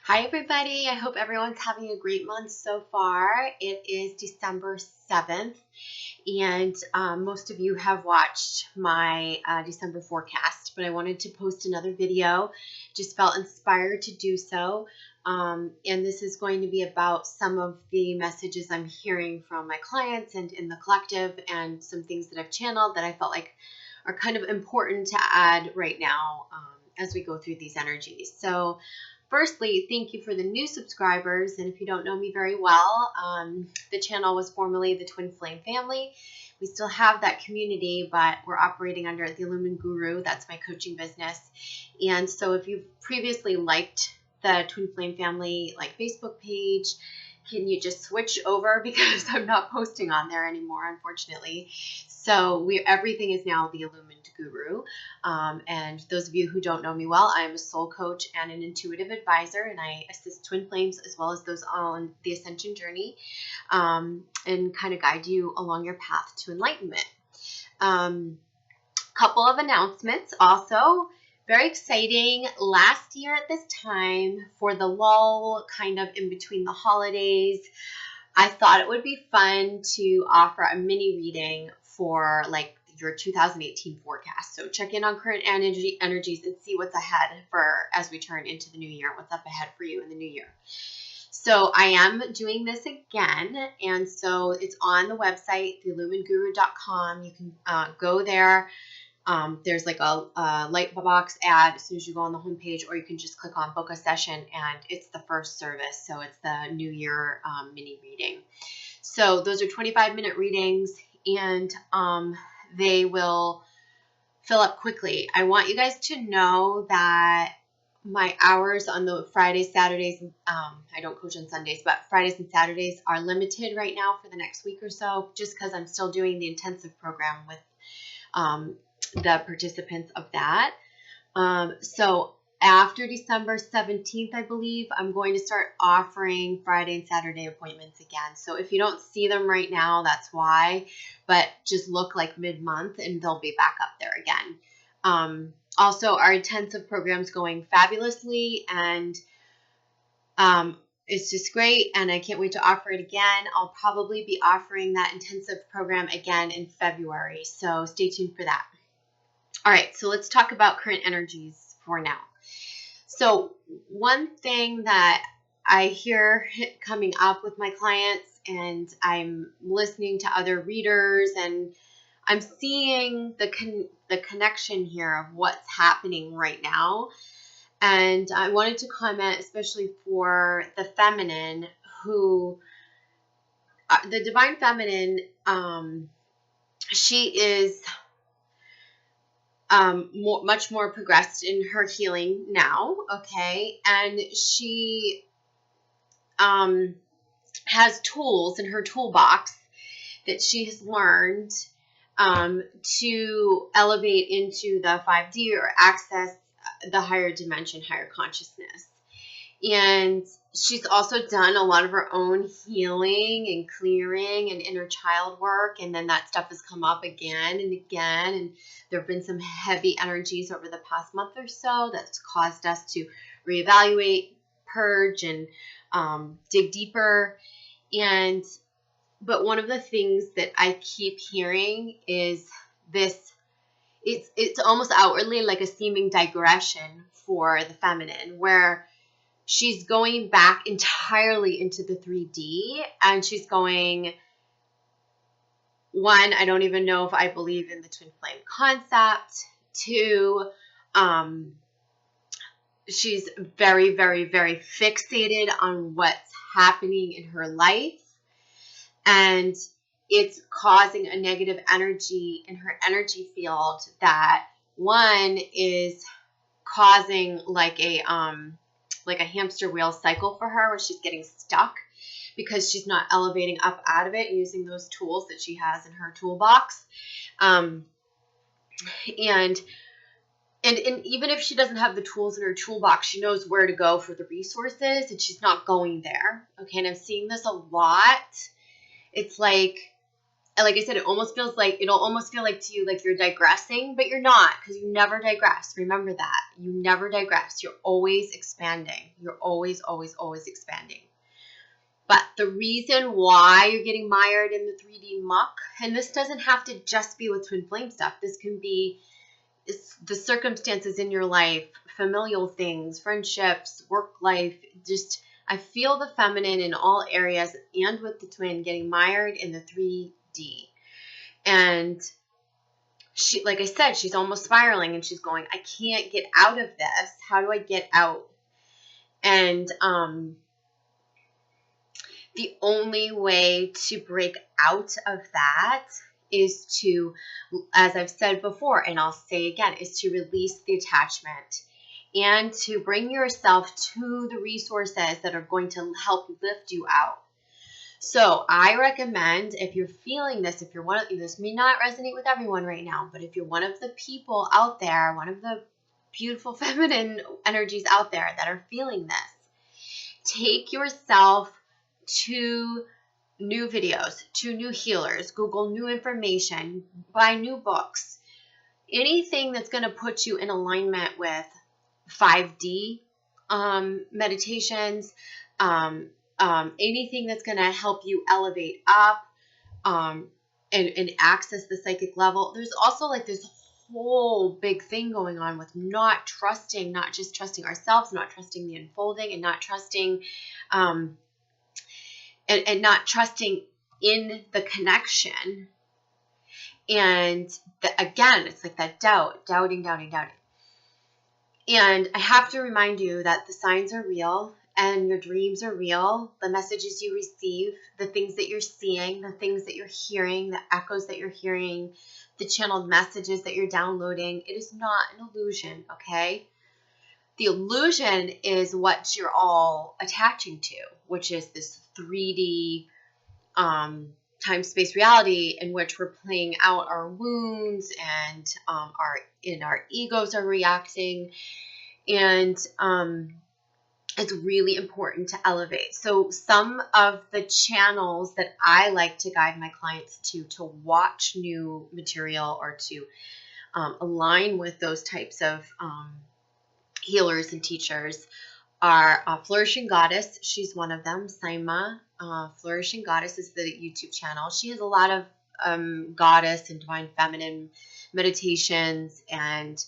Hi, everybody. I hope everyone's having a great month so far. It is December 7th, and most of you have watched my December forecast, but I wanted to post another video. Just felt inspired to do so. And this is going to be about some of the messages I'm hearing from my clients and in the collective, and some things that I've channeled that I felt like are kind of important to add right now as we go through these energies. So firstly, thank you for the new subscribers. And if you don't know me very well, the channel was formerly the Twin Flame Family. We still have that community, but we're operating under the Illumined Guru. That's my coaching business. And so if you've previously liked the Twin Flame Family Facebook page, can you just switch over, because I'm not posting on there anymore, unfortunately. So everything is now the Illumined Guru. And those of you who don't know me well, I'm a soul coach and an intuitive advisor, and I assist twin flames as well as those on the ascension journey, and kind of guide you along your path to enlightenment. Couple of announcements also. Very exciting. Last year at this time, for the lull kind of in between the holidays, I thought it would be fun to offer a mini reading for your 2018 forecast. So check in on current energies and see what's ahead as we turn into the new year, what's up ahead for you in the new year. So I am doing this again, and so it's on the website, theilluminedguru.com. You can go there. There's like a light box ad as soon as you go on the homepage, or you can just click on book a session, and it's the first service. So it's the New Year mini reading. So those are 25-minute readings, and they will fill up quickly. I want you guys to know that my hours on the Fridays, Saturdays, I don't coach on Sundays, but Fridays and Saturdays are limited right now for the next week or so, just because I'm still doing the intensive program with the participants of that. So after December 17th, I believe, I'm going to start offering Friday and Saturday appointments again. So if you don't see them right now, that's why, but just look like mid-month and they'll be back up there again. Also, our intensive program's going fabulously, and it's just great, and I can't wait to offer it again. I'll probably be offering that intensive program again in February, so stay tuned for that. All right, so let's talk about current energies for now. So one thing that I hear coming up with my clients, and I'm listening to other readers, and I'm seeing the connection here of what's happening right now. And I wanted to comment, especially for the feminine, who, the divine feminine, she is much more progressed in her healing now, okay? And she has tools in her toolbox that she has learned to elevate into the 5D or access the higher dimension, higher consciousness. And she's also done a lot of her own healing and clearing and inner child work. And then that stuff has come up again and again. And there have been some heavy energies over the past month or so that's caused us to reevaluate, purge, and dig deeper. But one of the things that I keep hearing is this. It's almost outwardly like a seeming digression for the feminine, where she's going back entirely into the 3D, and she's going, one, I don't even know if I believe in the twin flame concept. Two, she's very, very, very fixated on what's happening in her life, and it's causing a negative energy in her energy field that, one, is causing like a hamster wheel cycle for her, where she's getting stuck because she's not elevating up out of it using those tools that she has in her toolbox. And even if she doesn't have the tools in her toolbox, she knows where to go for the resources, and she's not going there. Okay, and I'm seeing this a lot. It's like like I said, it'll almost feel like to you like you're digressing, but you're not, because you never digress. Remember that. You never digress. You're always expanding. You're always, always, always expanding. But the reason why you're getting mired in the 3D muck, and this doesn't have to just be with twin flame stuff. This can be the circumstances in your life, familial things, friendships, work life. Just, I feel the feminine in all areas, and with the twin getting mired in the 3D. And she, like I said, she's almost spiraling, and she's going, I can't get out of this. How do I get out? And the only way to break out of that is to, as I've said before, and I'll say again, is to release the attachment and to bring yourself to the resources that are going to help lift you out. So I recommend, if you're feeling this, if you're this may not resonate with everyone right now, but if you're one of the people out there, one of the beautiful feminine energies out there that are feeling this, take yourself to new videos, to new healers, Google new information, buy new books, anything that's going to put you in alignment with 5D meditations, anything that's going to help you elevate up and access the psychic level. There's also like this whole big thing going on with not just trusting ourselves, not trusting the unfolding, and not trusting and not trusting in the connection. And again, it's like that doubting. And I have to remind you that the signs are real and your dreams are real. The messages you receive, the things that you're seeing, the things that you're hearing, the echoes that you're hearing, the channeled messages that you're downloading, it is not an illusion, okay? The illusion is what you're all attaching to, which is this 3D time-space reality in which we're playing out our wounds and our egos are reacting. And it's really important to elevate. So some of the channels that I like to guide my clients to watch new material or to align with those types of healers and teachers are Flourishing Goddess. She's one of them. Saima, Flourishing Goddess is the YouTube channel. She has a lot of goddess and divine feminine meditations, and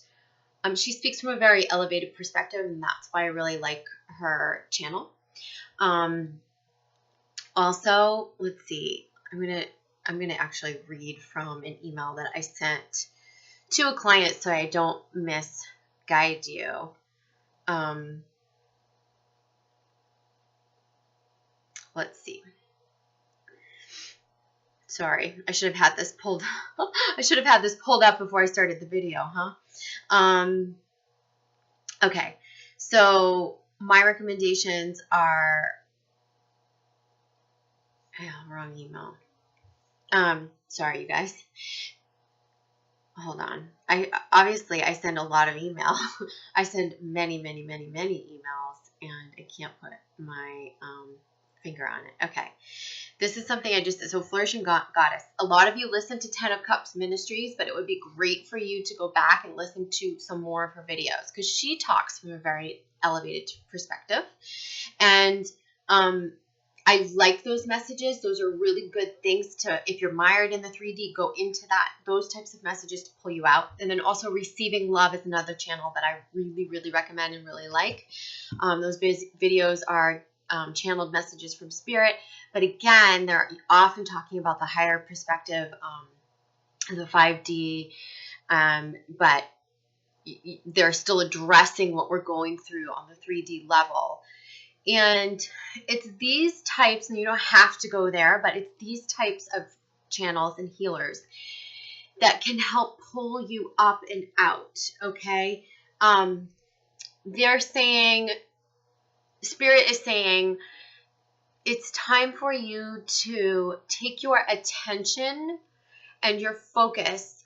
she speaks from a very elevated perspective, and that's why I really like her channel. Also, let's see. I'm gonna actually read from an email that I sent to a client so I don't misguide you. Let's see. Sorry, I should have had this pulled. I should have had this pulled up before I started the video, huh? Okay, so my recommendations are. Wrong email. Sorry, you guys. Hold on. I send a lot of email. I send many emails, and I can't put my finger on it. Okay. This is something so Flourishing Goddess. A lot of you listen to 10 of Cups Ministries, but it would be great for you to go back and listen to some more of her videos because she talks from a very elevated perspective. And I like those messages. Those are really good things if you're mired in the 3D, go into those types of messages to pull you out. And then also Receiving Love is another channel that I really recommend and really like. Those videos are channeled messages from spirit, but again, they're often talking about the higher perspective, the 5D, but they're still addressing what we're going through on the 3D level. And it's these types, and you don't have to go there, but it's these types of channels and healers that can help pull you up and out, okay? They're saying, Spirit is saying, it's time for you to take your attention and your focus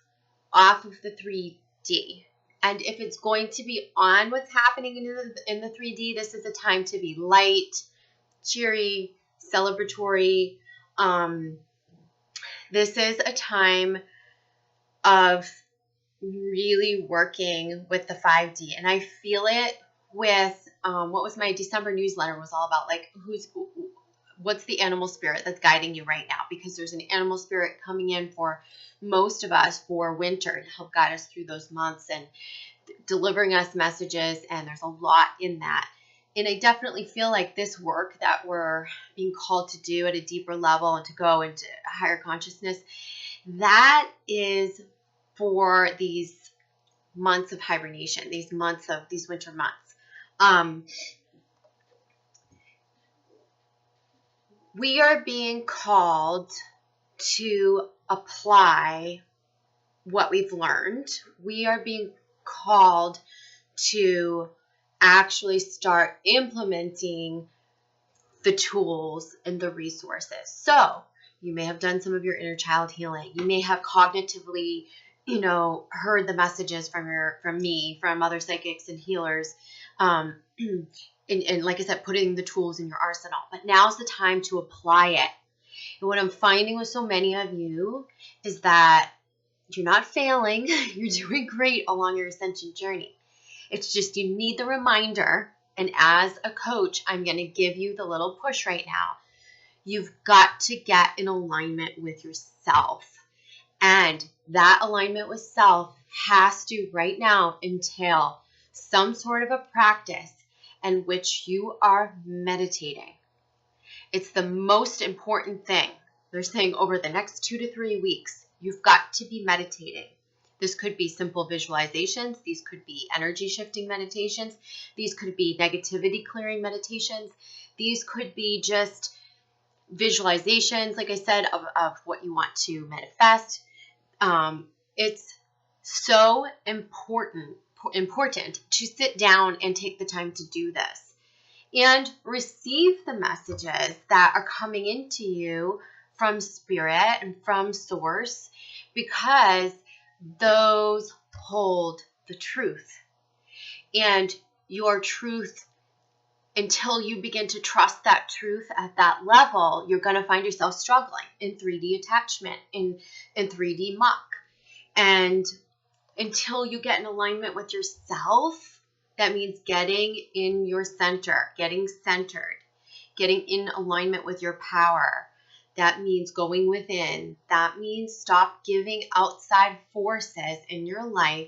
off of the 3D. And if it's going to be on what's happening in the 3D, this is a time to be light, cheery, celebratory. This is a time of really working with the 5D. And I feel it with what was my December newsletter was all about, like what's the animal spirit that's guiding you right now? Because there's an animal spirit coming in for most of us for winter to help guide us through those months and delivering us messages. And there's a lot in that. And I definitely feel like this work that we're being called to do at a deeper level and to go into a higher consciousness, that is for these months of hibernation, these winter months. We are being called to apply what we've learned. We are being called to actually start implementing the tools and the resources. So you may have done some of your inner child healing. You may have cognitively, heard the messages from me, from other psychics and healers. And like I said, putting the tools in your arsenal. But now's the time to apply it. And what I'm finding with so many of you is that you're not failing. You're doing great along your ascension journey. It's just you need the reminder. And as a coach, I'm going to give you the little push right now. You've got to get in alignment with yourself. And that alignment with self has to right now entail some sort of a practice in which you are meditating. It's the most important thing. They're saying over the next 2 to 3 weeks, you've got to be meditating. This could be simple visualizations. These could be energy shifting meditations. These could be negativity clearing meditations. These could be just visualizations, like I said, of what you want to manifest. It's so important to sit down and take the time to do this and receive the messages that are coming into you from spirit and from source, because those hold the truth. And your truth, until you begin to trust that truth at that level, you're going to find yourself struggling in 3D attachment, in 3D muck. And until you get in alignment with yourself, that means getting in your center, getting centered, getting in alignment with your power. That means going within. That means stop giving outside forces in your life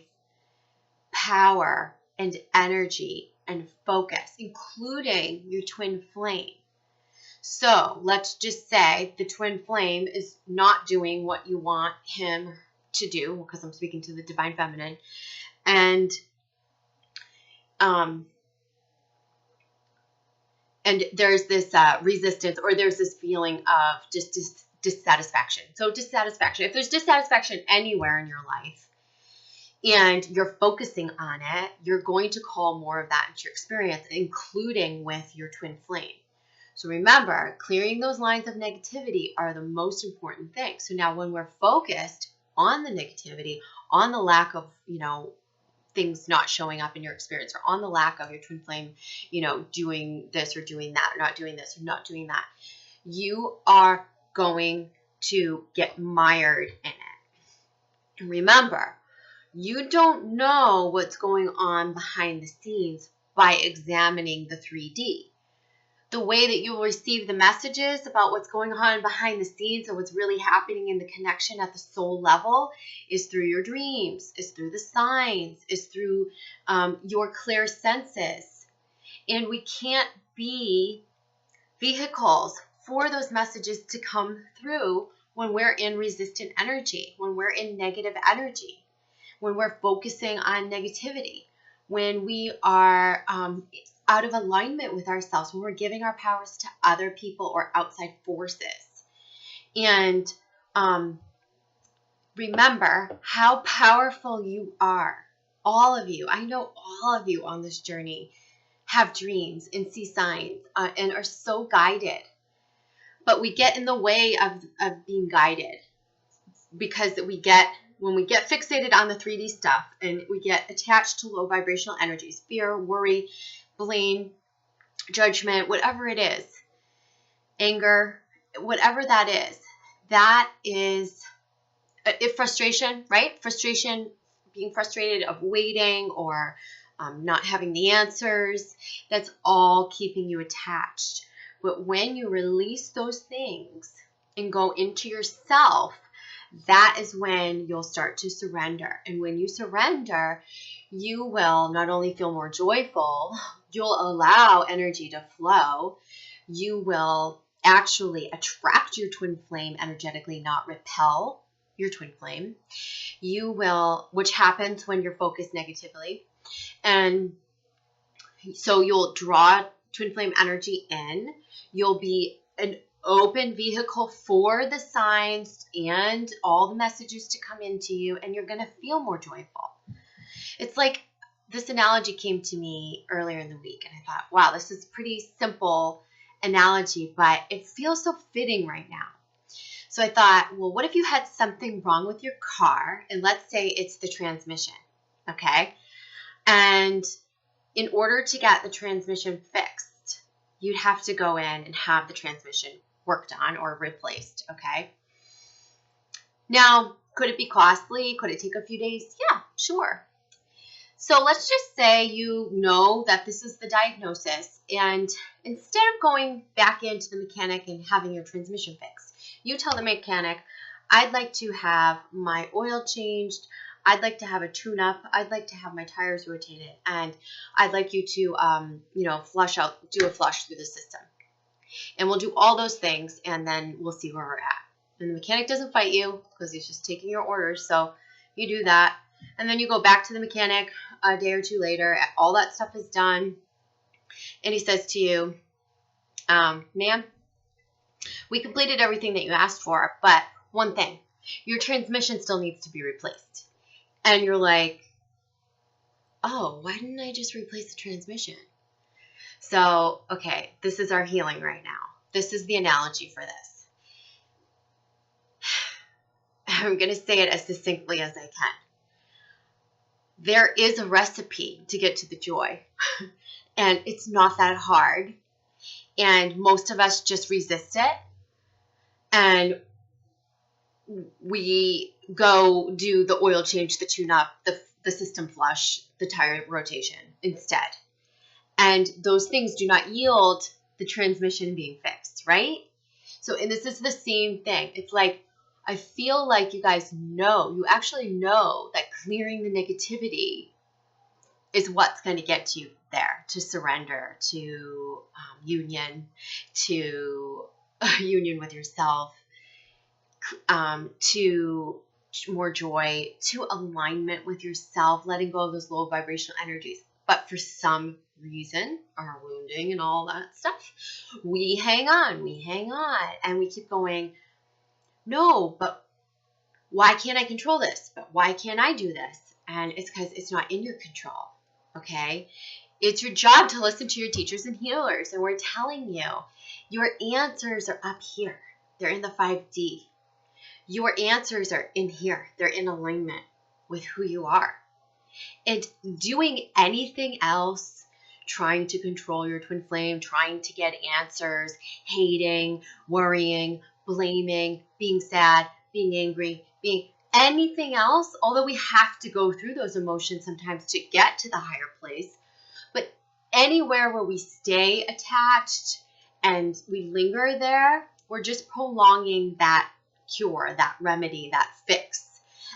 power and energy and focus, including your twin flame. So let's just say the twin flame is not doing what you want him to do, because I'm speaking to the divine feminine, and there's this resistance, or there's this feeling of just dissatisfaction. So dissatisfaction, if there's dissatisfaction anywhere in your life and you're focusing on it, you're going to call more of that into your experience, including with your twin flame. So remember, clearing those lines of negativity are the most important thing. So now when we're focused on the negativity, on the lack of, things not showing up in your experience, or on the lack of your twin flame, doing this or doing that, or not doing this or not doing that, you are going to get mired in it. Remember, you don't know what's going on behind the scenes by examining the 3D. The way that you will receive the messages about what's going on behind the scenes and what's really happening in the connection at the soul level is through your dreams, is through the signs, is through your clear senses. And we can't be vehicles for those messages to come through when we're in resistant energy, when we're in negative energy, when we're focusing on negativity, when we are out of alignment with ourselves, when we're giving our powers to other people or outside forces. And remember how powerful you are. All of you, I know all of you on this journey have dreams and see signs and are so guided. But we get in the way of being guided, because when we get fixated on the 3D stuff and we get attached to low vibrational energies, fear, worry, blame, judgment, whatever it is, anger, whatever that is, that is frustration, right? Frustration, being frustrated of waiting or not having the answers. That's all keeping you attached. But when you release those things and go into yourself, that is when you'll start to surrender. And when you surrender, you will not only feel more joyful, you'll allow energy to flow. You will actually attract your twin flame energetically, not repel your twin flame. You will, which happens when you're focused negatively. And so you'll draw twin flame energy in. You'll be an open vehicle for the signs and all the messages to come into you, and you're going to feel more joyful. It's like this analogy came to me earlier in the week, and I thought, wow, this is a pretty simple analogy, but it feels so fitting right now. So I thought, well, what if you had something wrong with your car, and let's say it's the transmission, okay? And in order to get the transmission fixed, you'd have to go in and have the transmission worked on or replaced, okay? Now, could it be costly? Could it take a few days? Yeah, sure. So let's just say you know that this is the diagnosis, and instead of going back into the mechanic and having your transmission fixed, you tell the mechanic, I'd like to have my oil changed, I'd like to have a tune-up, I'd like to have my tires rotated, and I'd like you to, do a flush through the system. And we'll do all those things, and then we'll see where we're at. And the mechanic doesn't fight you because he's just taking your orders, so you do that. And then you go back to the mechanic a day or two later. All that stuff is done. And he says to you, ma'am, we completed everything that you asked for, but one thing, your transmission still needs to be replaced. And you're like, oh, why didn't I just replace the transmission? So, okay, this is our healing right now. This is the analogy for this. I'm going to say it as succinctly as I can. There is a recipe to get to the joy, and it's not that hard, and most of us just resist it, and we go do the oil change, the tune-up, the system flush, the tire rotation instead. And those things do not yield the transmission being fixed, right? So, and this is the same thing. It's like, I feel like you guys know, you actually know that clearing the negativity is what's going to get you there, to surrender, to union, to union with yourself, to more joy, to alignment with yourself, letting go of those low vibrational energies. But for some reason, our wounding and all that stuff, we hang on, and we keep going, no, but why can't I control this? But why can't I do this? And it's because it's not in your control, okay? It's your job to listen to your teachers and healers, and we're telling you, your answers are up here. They're in the 5D. Your answers are in here. They're in alignment with who you are. And doing anything else, trying to control your twin flame, trying to get answers, hating, worrying, blaming, being sad, being angry, being anything else, although we have to go through those emotions sometimes to get to the higher place, but anywhere where we stay attached and we linger there, we're just prolonging that cure, that remedy, that fix.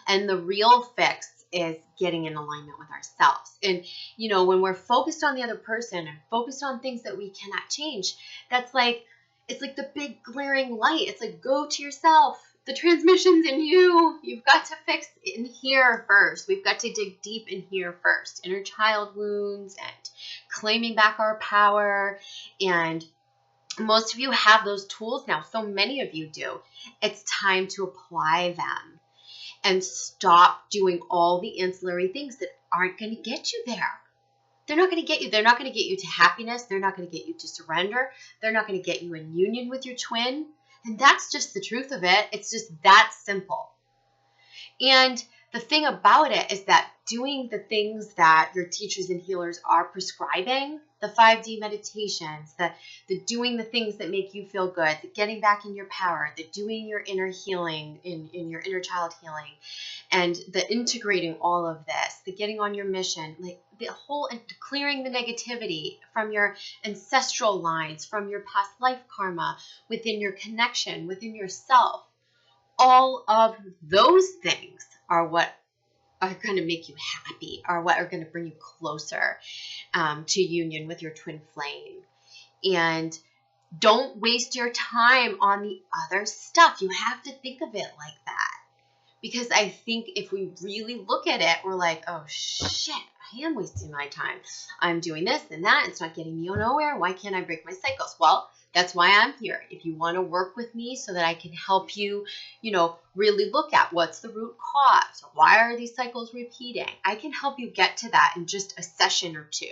And the real fix is getting in alignment with ourselves. And, you know, when we're focused on the other person and focused on things that we cannot change, that's like, it's like the big glaring light. It's like, go to yourself. The transmission's in you. You've got to fix in here first. We've got to dig deep in here first. Inner child wounds and claiming back our power. And most of you have those tools now. So many of you do. It's time to apply them and stop doing all the ancillary things that aren't going to get you there. They're not going to get you. They're not going to get you to happiness. They're not going to get you to surrender. They're not going to get you in union with your twin. And that's just the truth of it. It's just that simple. And the thing about it is that doing the things that your teachers and healers are prescribing, the 5D meditations, the doing the things that make you feel good, the getting back in your power, the doing your inner healing, in your inner child healing, and the integrating all of this, the getting on your mission, like the whole clearing the negativity from your ancestral lines, from your past life karma, within your connection, within yourself. All of those things are what are going to make you happy, are what are going to bring you closer to union with your twin flame. And don't waste your time on the other stuff. You have to think of it like that. Because I think if we really look at it, we're like, oh shit, I am wasting my time. I'm doing this and that. It's not getting me nowhere. Why can't I break my cycles? Well, that's why I'm here. If you want to work with me so that I can help you, really look at what's the root cause. Why are these cycles repeating? I can help you get to that in just a session or two.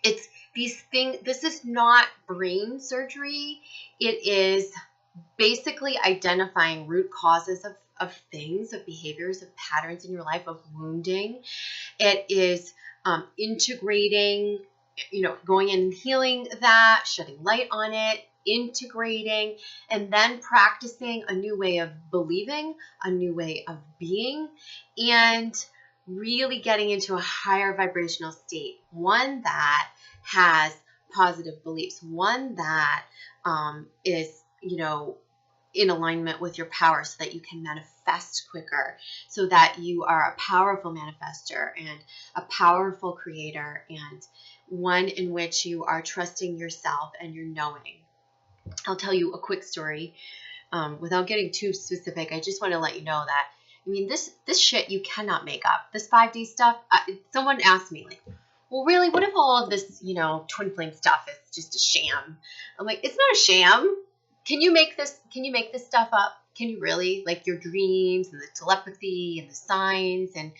It's these things. This is not brain surgery. It is basically identifying root causes of things, of behaviors, of patterns in your life, of wounding. It is integrating, going in and healing that, shedding light on it, integrating, and then practicing a new way of believing, a new way of being, and really getting into a higher vibrational state, one that has positive beliefs, one that is in alignment with your power so that you can manifest quicker, so that you are a powerful manifester and a powerful creator, and one in which you are trusting yourself and you're knowing. I'll tell you a quick story without getting too specific. I just want to let you know that, this shit you cannot make up. This 5D stuff, someone asked me, like, well, really, what if all of this, twin flame stuff is just a sham? I'm like, it's not a sham. Can you make this stuff up? Can you really? Like your dreams and the telepathy and the signs? And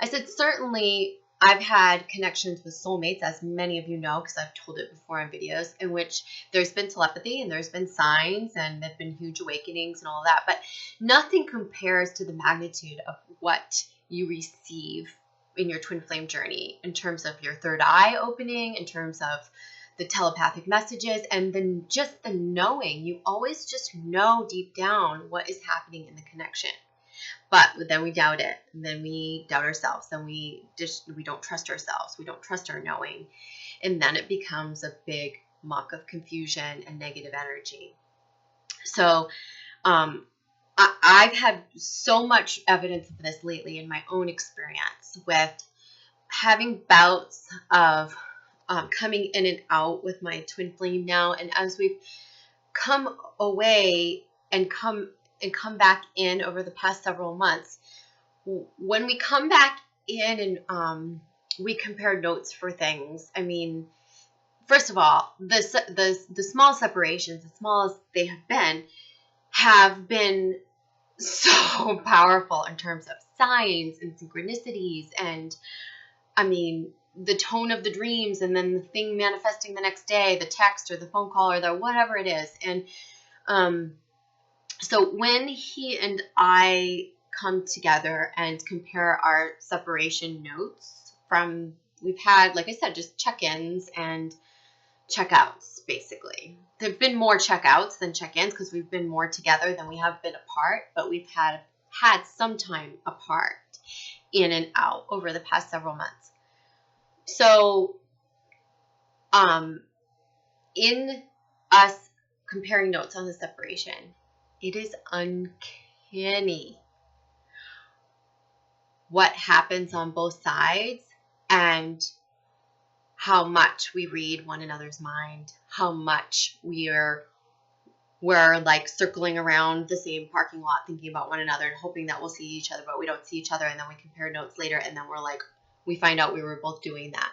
I said, certainly I've had connections with soulmates, as many of you know, because I've told it before on videos, in which there's been telepathy and there's been signs and there've been huge awakenings and all that. But nothing compares to the magnitude of what you receive in your twin flame journey, in terms of your third eye opening, in terms of the telepathic messages, and then just the knowing. You always just know deep down what is happening in the connection. But then we doubt it, and then we doubt ourselves, and we don't trust ourselves. We don't trust our knowing. And then it becomes a big muck of confusion and negative energy. So I've had so much evidence of this lately in my own experience with having bouts of coming in and out with my twin flame now. And as we've come away and come back in over the past several months, when we come back in and we compare notes for things, first of all, the small separations, as small as they have been so powerful in terms of signs and synchronicities, and the tone of the dreams, and then the thing manifesting the next day, the text or the phone call or the whatever it is. And so when he and I come together and compare our separation notes we've had, like I said, just check-ins and check-outs, basically. There have been more check-outs than check-ins because we've been more together than we have been apart, but we've had some time apart, in and out, over the past several months. So, in us comparing notes on the separation, it is uncanny what happens on both sides, and how much we read one another's mind, how much we're like circling around the same parking lot thinking about one another and hoping that we'll see each other, but we don't see each other, and then we compare notes later, and then we find out we were both doing that.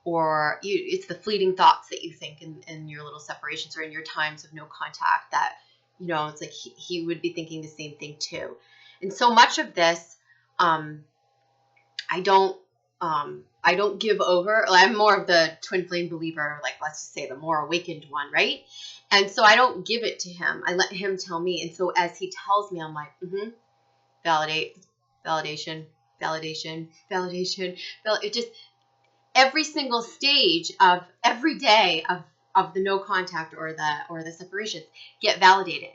Or it's the fleeting thoughts that you think in your little separations or in your times of no contact that, it's like he would be thinking the same thing too. And so much of this, I don't give over. I'm more of the twin flame believer, like, let's just say the more awakened one, right? And so I don't give it to him. I let him tell me. And so as he tells me, I'm like, validate, validation, validation, validation. It just, every single stage of every day of the no contact or the separations get validated.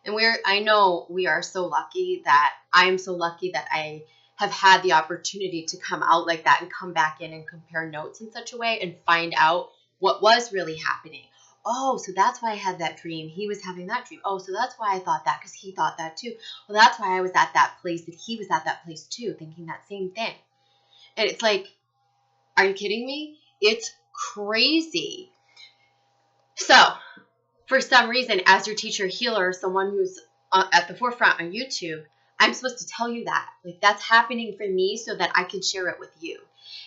And I know we are so lucky that I am so lucky that I have had the opportunity to come out like that and come back in and compare notes in such a way and find out what was really happening. Oh, so that's why I had that dream. He was having that dream. Oh, so that's why I thought that, because he thought that too. Well, that's why I was at that place, that he was at that place too, thinking that same thing. And it's like, are you kidding me? It's crazy. So, for some reason, as your teacher healer, someone who's at the forefront on YouTube, I'm supposed to tell you that. Like, that's happening for me so that I can share it with you.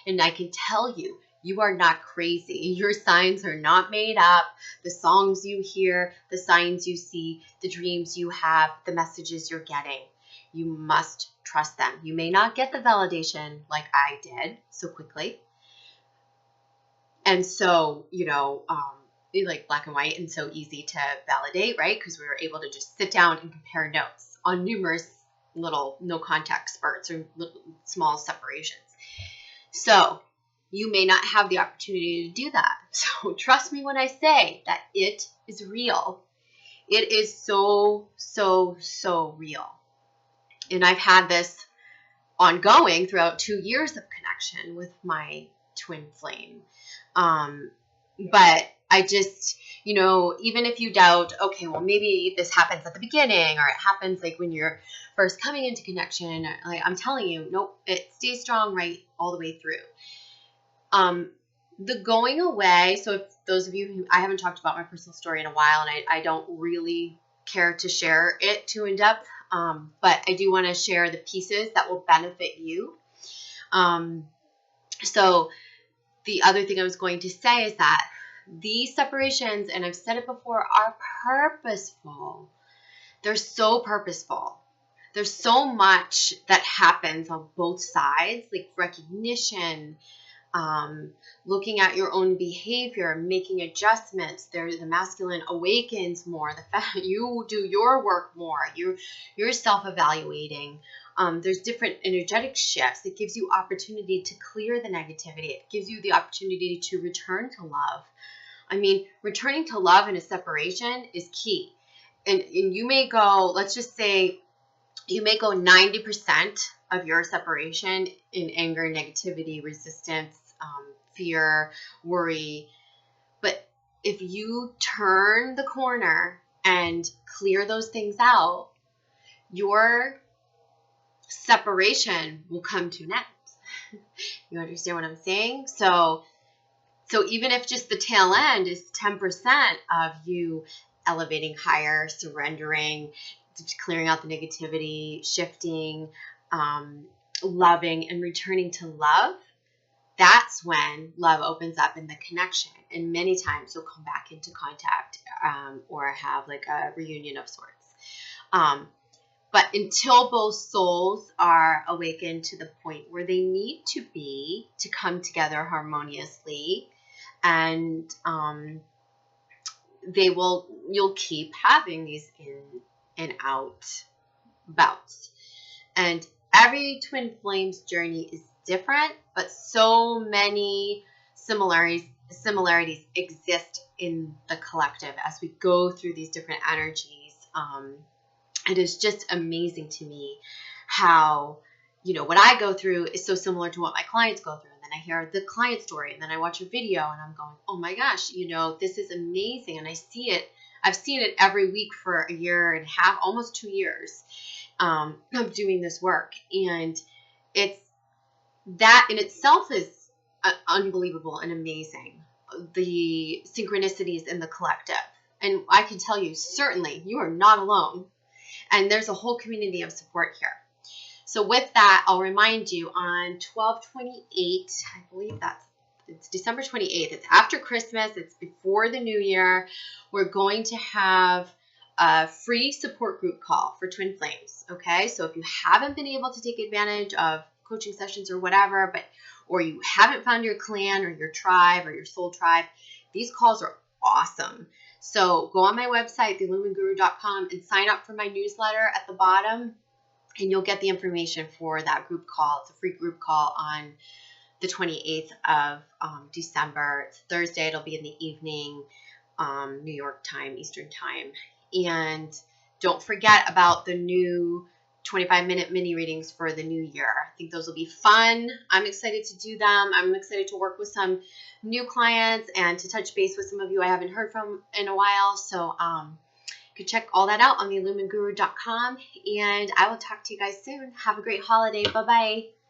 And I can tell you, you are not crazy. Your signs are not made up. The songs you hear, the signs you see, the dreams you have, the messages you're getting. You must trust them. You may not get the validation like I did so quickly. And so, like black and white and so easy to validate, right? Because we were able to just sit down and compare notes on numerous little no contact spurts or little, small separations. So you may not have the opportunity to do that. So trust me when I say that it is real. It is so, so, so real. And I've had this ongoing throughout 2 years of connection with my twin flame. But I just, even if you doubt, okay, well, maybe this happens at the beginning or it happens like when you're first coming into connection, like I'm telling you, nope, it stays strong right all the way through. The going away. So if those of you who, I haven't talked about my personal story in a while and I don't really care to share it too in depth. But I do want to share the pieces that will benefit you. So the other thing I was going to say is that these separations, and I've said it before, are purposeful. They're so purposeful. There's so much that happens on both sides, like recognition, looking at your own behavior, making adjustments. The masculine awakens more. The fact you do your work more. You're self-evaluating. There's different energetic shifts. It gives you opportunity to clear the negativity. It gives you the opportunity to return to love. I mean, returning to love in a separation is key. And you may go, let's just say, you may go 90% of your separation in anger, negativity, resistance, fear, worry. But if you turn the corner and clear those things out, your separation will come to an end. You understand what I'm saying? So even if just the tail end is 10% of you elevating higher, surrendering, clearing out the negativity, shifting, loving, and returning to love, that's when love opens up in the connection. And many times you'll come back into contact or have like a reunion of sorts. But until both souls are awakened to the point where they need to be to come together harmoniously, and you'll keep having these in and out bouts. And every twin flames journey is different, but so many similarities exist in the collective as we go through these different energies. It is just amazing to me how, what I go through is so similar to what my clients go through. And then I hear the client story and then I watch a video and I'm going, oh my gosh, this is amazing. And I see it. I've seen it every week for a year and a half, almost 2 years of doing this work. And it's that in itself is unbelievable and amazing. The synchronicities in the collective. And I can tell you, certainly, you are not alone. And there's a whole community of support here. So with that, I'll remind you on 12/28, I believe it's December 28th. It's after Christmas. It's before the new year. We're going to have a free support group call for twin flames. Okay. So if you haven't been able to take advantage of coaching sessions or whatever, or you haven't found your clan or your tribe or your soul tribe, these calls are awesome. So go on my website, theillumineguru.com, and sign up for my newsletter at the bottom. And you'll get the information for that group call. It's a free group call on the 28th of December. It's Thursday. It'll be in the evening, New York time, Eastern time. And don't forget about the new 25-minute mini readings for the new year. I think those will be fun. I'm excited to do them. I'm excited to work with some new clients and to touch base with some of you I haven't heard from in a while. So you can check all that out on theilluminguru.com. And I will talk to you guys soon. Have a great holiday. Bye-bye.